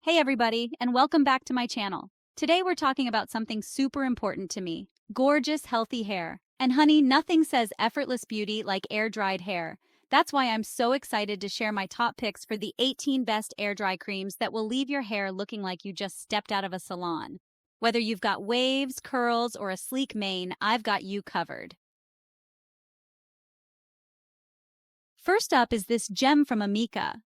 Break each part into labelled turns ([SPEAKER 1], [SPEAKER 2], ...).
[SPEAKER 1] Hey everybody, and welcome back to my channel. Today we're talking about something super important to me, gorgeous, healthy hair. And honey, nothing says effortless beauty like air-dried hair. That's why I'm so excited to share my top picks for the 18 best air-dry creams that will leave your hair looking like you just stepped out of a salon. Whether you've got waves, curls, or a sleek mane, I've got you covered. First up is this gem from Amika.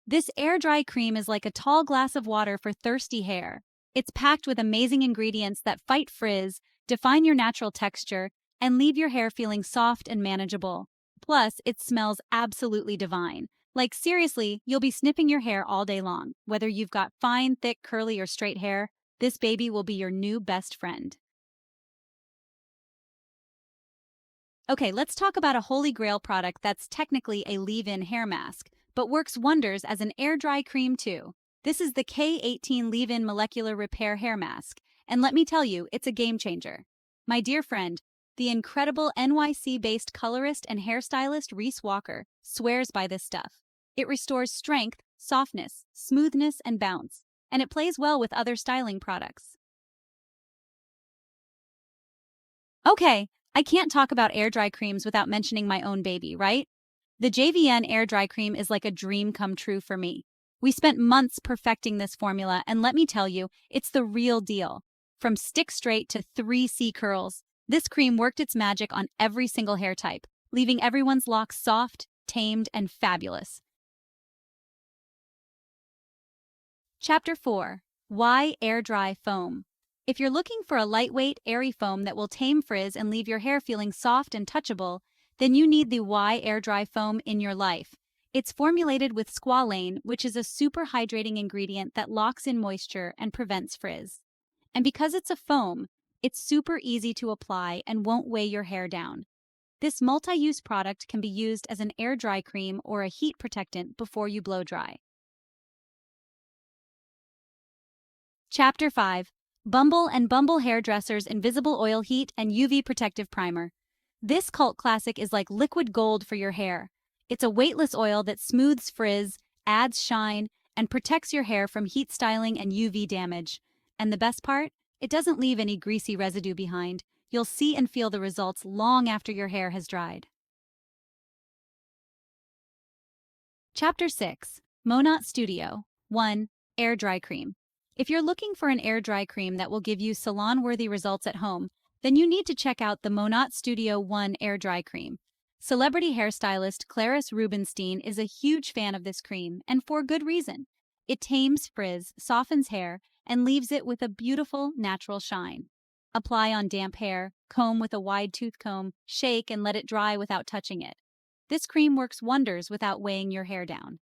[SPEAKER 1] This air-dry cream is like a tall glass of water for thirsty hair. It's packed with amazing ingredients that fight frizz, define your natural texture, and leave your hair feeling soft and manageable. Plus, it smells absolutely divine. Like seriously, you'll be snipping your hair all day long. Whether you've got fine, thick, curly, or straight hair, this baby will be your new best friend. Okay, let's talk about a holy grail product that's technically a leave-in hair mask, but works wonders as an air-dry cream too. This is the K18 Leave-In Molecular Repair Hair Mask, and let me tell you, it's a game changer. My dear friend, the incredible NYC-based colorist and hairstylist Reese Walker swears by this stuff. It restores strength, softness, smoothness, and bounce, and it plays well with other styling products. Okay, I can't talk about air dry creams without mentioning my own baby, right? The JVN air dry cream is like a dream come true for me. We spent months perfecting this formula, and let me tell you, it's the real deal. From stick straight to 3C curls, this cream worked its magic on every single hair type, leaving everyone's locks soft, tamed, and fabulous. Chapter 4. Why Air Dry Foam? If you're looking for a lightweight, airy foam that will tame frizz and leave your hair feeling soft and touchable, then you need the Y Air Dry Foam in your life. It's formulated with squalane, which is a super hydrating ingredient that locks in moisture and prevents frizz. And because it's a foam, it's super easy to apply and won't weigh your hair down. This multi-use product can be used as an air dry cream or a heat protectant before you blow dry. Chapter 5. Bumble and Bumble Hairdresser's Invisible Oil Heat and UV Protective Primer. This cult classic is like liquid gold for your hair. It's a weightless oil that smooths frizz, adds shine, and protects your hair from heat styling and UV damage. And the best part? It doesn't leave any greasy residue behind. You'll see and feel the results long after your hair has dried. Chapter 6. MONAT Studio 1. Air Dry Cream. If you're looking for an air dry cream that will give you salon-worthy results at home, then you need to check out the MONAT Studio 1 Air Dry Cream. Celebrity hairstylist Clarice Rubenstein is a huge fan of this cream, and for good reason. It tames frizz, softens hair, and leaves it with a beautiful, natural shine. Apply on damp hair, comb with a wide tooth comb, shake and let it dry without touching it. This cream works wonders without weighing your hair down.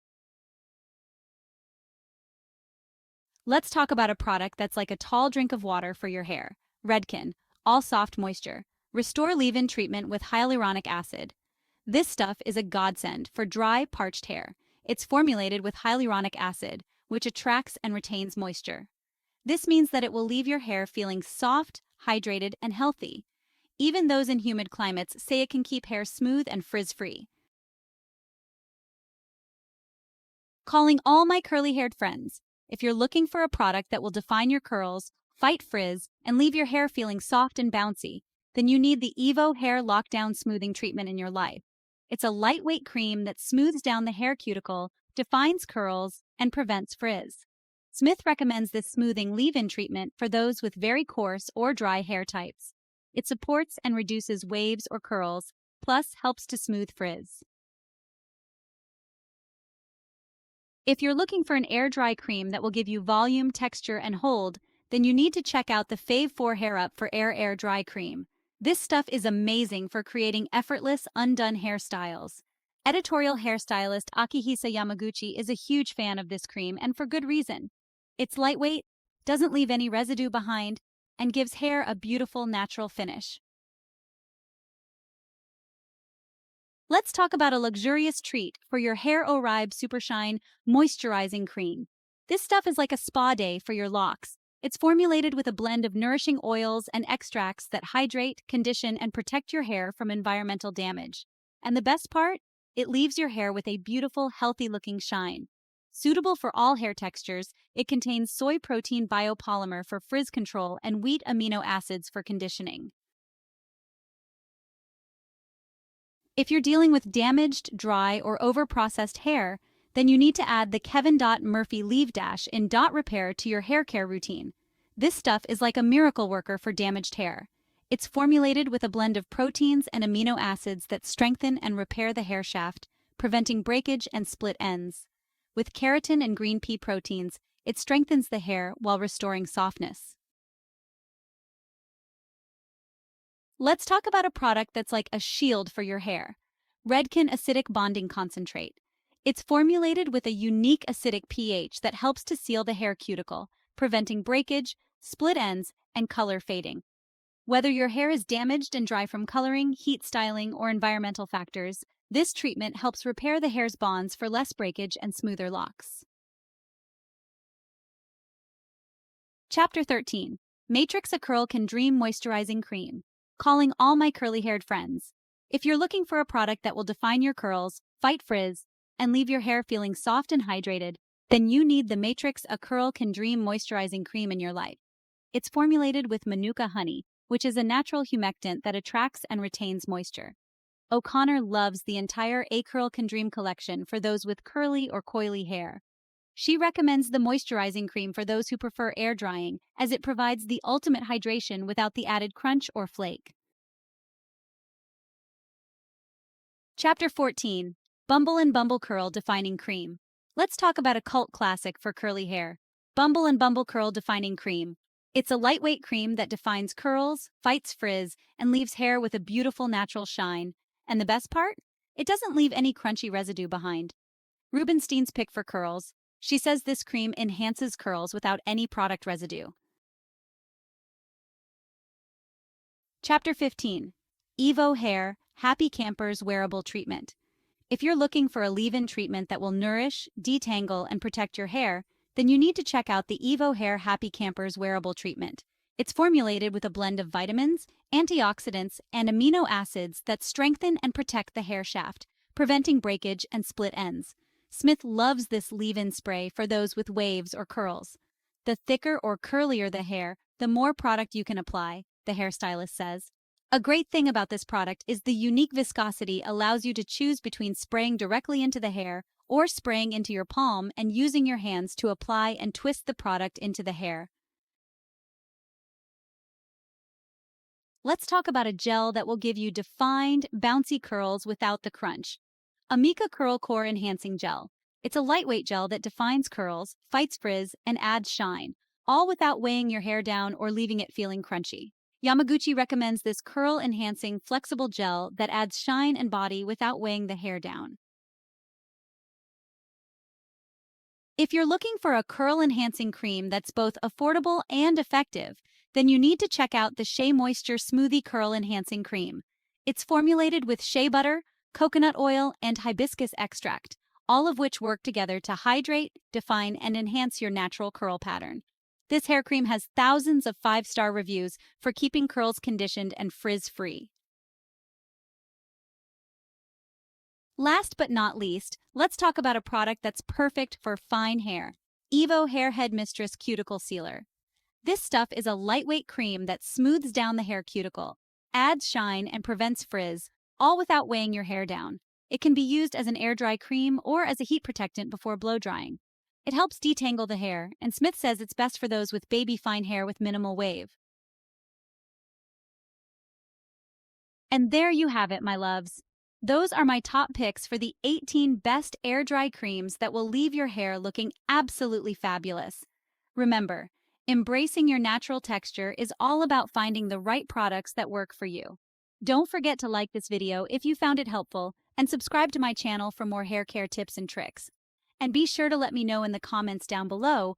[SPEAKER 1] Let's talk about a product that's like a tall drink of water for your hair. Redken, All Soft Moisture. Restore leave-in treatment with hyaluronic acid. This stuff is a godsend for dry, parched hair. It's formulated with hyaluronic acid, which attracts and retains moisture. This means that it will leave your hair feeling soft, hydrated, and healthy. Even those in humid climates say it can keep hair smooth and frizz-free. Calling all my curly-haired friends. If you're looking for a product that will define your curls, fight frizz, and leave your hair feeling soft and bouncy, then you need the Evo Hair Lockdown Smoothing Treatment in your life. It's a lightweight cream that smooths down the hair cuticle, defines curls, and prevents frizz. Smith recommends this smoothing leave-in treatment for those with very coarse or dry hair types. It supports and reduces waves or curls, plus helps to smooth frizz. If you're looking for an air-dry cream that will give you volume, texture, and hold, then you need to check out the Fave 4 Hair Up for Air Dry Cream. This stuff is amazing for creating effortless, undone hairstyles. Editorial hairstylist Akihisa Yamaguchi is a huge fan of this cream, and for good reason. It's lightweight, doesn't leave any residue behind, and gives hair a beautiful, natural finish. Let's talk about a luxurious treat for your Hair Oribe Super Shine Moisturizing Cream. This stuff is like a spa day for your locks. It's formulated with a blend of nourishing oils and extracts that hydrate, condition, and protect your hair from environmental damage. And the best part? It leaves your hair with a beautiful, healthy-looking shine. Suitable for all hair textures, it contains soy protein biopolymer for frizz control and wheat amino acids for conditioning. If you're dealing with damaged, dry, or over-processed hair, then you need to add the Kevin Murphy Leave Dash in Dot Repair to your hair care routine. This stuff is like a miracle worker for damaged hair. It's formulated with a blend of proteins and amino acids that strengthen and repair the hair shaft, preventing breakage and split ends. With keratin and green pea proteins, it strengthens the hair while restoring softness. Let's talk about a product that's like a shield for your hair. Redken Acidic Bonding Concentrate. It's formulated with a unique acidic pH that helps to seal the hair cuticle, preventing breakage, split ends, and color fading. Whether your hair is damaged and dry from coloring, heat styling, or environmental factors, this treatment helps repair the hair's bonds for less breakage and smoother locks. Chapter 13. Matrix A Curl Can Dream Moisturizing Cream. Calling all my curly-haired friends. If you're looking for a product that will define your curls, fight frizz, and leave your hair feeling soft and hydrated, then you need the Matrix A Curl Can Dream Moisturizing Cream in your life. It's formulated with Manuka honey, which is a natural humectant that attracts and retains moisture. O'Connor loves the entire A Curl Can Dream collection for those with curly or coily hair. She recommends the moisturizing cream for those who prefer air drying, as it provides the ultimate hydration without the added crunch or flake. Chapter 14. Bumble and Bumble Curl Defining Cream. Let's talk about a cult classic for curly hair. Bumble and Bumble Curl Defining Cream. It's a lightweight cream that defines curls, fights frizz, and leaves hair with a beautiful natural shine. And the best part? It doesn't leave any crunchy residue behind. Rubenstein's pick for curls. She says this cream enhances curls without any product residue. Chapter 15. Evo Hair Happy Campers Wearable Treatment. If you're looking for a leave-in treatment that will nourish, detangle, and protect your hair, then you need to check out the Evo Hair Happy Campers Wearable Treatment. It's formulated with a blend of vitamins, antioxidants, and amino acids that strengthen and protect the hair shaft, preventing breakage and split ends. Smith loves this leave-in spray for those with waves or curls. The thicker or curlier the hair, the more product you can apply, the hairstylist says. A great thing about this product is the unique viscosity allows you to choose between spraying directly into the hair or spraying into your palm and using your hands to apply and twist the product into the hair. Let's talk about a gel that will give you defined, bouncy curls without the crunch. Amika Curl Core Enhancing Gel. It's a lightweight gel that defines curls, fights frizz, and adds shine, all without weighing your hair down or leaving it feeling crunchy. Yamaguchi recommends this curl-enhancing, flexible gel that adds shine and body without weighing the hair down. If you're looking for a curl-enhancing cream that's both affordable and effective, then you need to check out the Shea Moisture Smoothie Curl Enhancing Cream. It's formulated with shea butter, coconut oil, and hibiscus extract, all of which work together to hydrate, define, and enhance your natural curl pattern. This hair cream has thousands of 5-star reviews for keeping curls conditioned and frizz-free. Last but not least, let's talk about a product that's perfect for fine hair. Evo Hair Head Mistress Cuticle Sealer. This stuff is a lightweight cream that smooths down the hair cuticle, adds shine, and prevents frizz, all without weighing your hair down. It can be used as an air-dry cream or as a heat protectant before blow-drying. It helps detangle the hair, and Smith says it's best for those with baby fine hair with minimal wave. And there you have it, my loves. Those are my top picks for the 18 best air-dry creams that will leave your hair looking absolutely fabulous. Remember, embracing your natural texture is all about finding the right products that work for you. Don't forget to like this video if you found it helpful, and subscribe to my channel for more hair care tips and tricks. And be sure to let me know in the comments down below